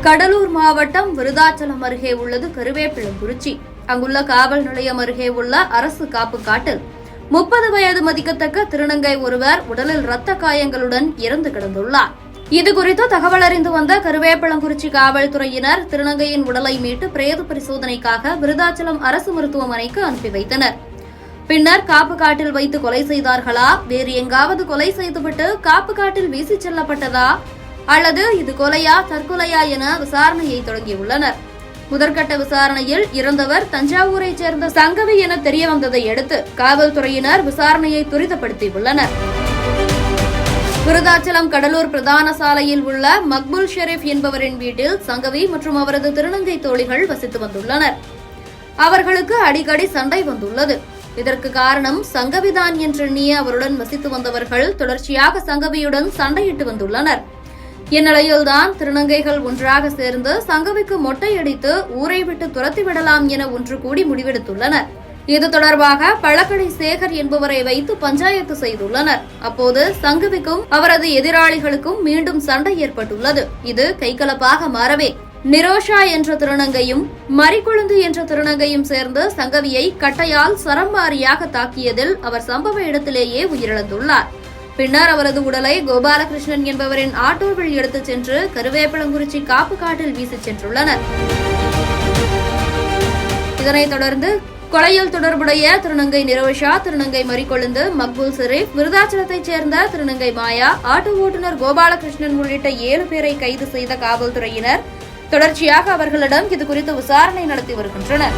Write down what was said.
கடலூர் மாவட்டம் விருதாச்சலம் அருகே உள்ளது கருவேப்பிலங்குறிச்சி. அங்குள்ள காவல் நிலையம் அருகே உள்ள அரசு காப்பு காட்டில் 30 வயது மதிக்கத்தக்க திருநங்கை ஒருவர் உடலில் இரத்த காயங்களுடன் இறந்து கிடந்துள்ளார். இதுகுறித்து தகவல் அறிந்து வந்த கருவேப்பிலங்குறிச்சி காவல்துறையினர் திருநங்கையின் உடலை மீட்டு பிரேத பரிசோதனைக்காக விருதாச்சலம் அரசு மருத்துவமனைக்கு அனுப்பி வைத்தனர். பின்னர் காப்பு காட்டில் வைத்து கொலை செய்தார்களா, வேறு எங்காவது கொலை செய்துவிட்டு காப்பு காட்டில் வீசிச் செல்லப்பட்டதா அல்லது இது கொலையா தற்கொலையா என விசாரணையை தொடங்கியுள்ளனர். முதற்கட்ட விசாரணையில் இறந்தவர் தஞ்சாவூரைச் சேர்ந்த சங்கவி என தெரியவந்ததை அடுத்து காவல்துறையினர் விசாரணையை துரிதப்படுத்தியுள்ளனர். விருதாச்சலம் கடலூர் பிரதான சாலையில் உள்ள மக்புல் ஷெரீப் என்பவரின் வீட்டில் சங்கவி மற்றும் அவரது திருநங்கை தோழிகள் வசித்து வந்துள்ளனர். அவர்களுக்கு அடிக்கடி சண்டை வந்துள்ளது. இதற்கு காரணம் சங்கவிதான் என்றெண்ணிய அவருடன் வசித்து வந்தவர்கள் தொடர்ச்சியாக சங்கவியுடன் சண்டையிட்டு வந்துள்ளனர். இந்நிலையில்தான் திருநங்கைகள் ஒன்றாக சேர்ந்து சங்கவிக்கு மொட்டையடித்து ஊரை விட்டு துரத்திவிடலாம் என ஒன்று கூடி முடிவெடுத்துள்ளனர். இது தொடர்பாக பழக்கடை சேகர் என்பவரை வைத்து பஞ்சாயத்து செய்துள்ளனர். அப்போது சங்கவிக்கும் அவரது எதிராளிகளுக்கும் மீண்டும் சண்டை ஏற்பட்டுள்ளது. இது கைகலப்பாக மாறவே நிரோஷா என்ற திருநங்கையும் மரிக்குழுந்து என்ற திருநங்கையும் சேர்ந்து சங்கவியை கட்டையால் சரமாரியாக தாக்கியதில் அவர் சம்பவ இடத்திலேயே உயிரிழந்துள்ளார். பின்னர் அவரது உடலை கோபாலகிருஷ்ணன் என்பவரின் ஆட்டோவில் எடுத்துச் சென்று கருவேப்பிலங்குறிச்சி காப்பு காட்டில் வீசிச் சென்றுள்ளனர். இதனைத் தொடர்ந்து கொலையில் தொடர்புடைய திருநங்கை நிரோஷா, திருநங்கை மரிக்கொழுந்து, மக்பூல் ஷெரீப், விருதாச்சலத்தைச் சேர்ந்த திருநங்கை மாயா, ஆட்டோ ஓட்டுநர் கோபாலகிருஷ்ணன் உள்ளிட்ட 7 பேரை கைது செய்த காவல்துறையினர் தொடர்ச்சியாக அவர்களிடம் இதுகுறித்து விசாரணை நடத்தி வருகின்றனர்.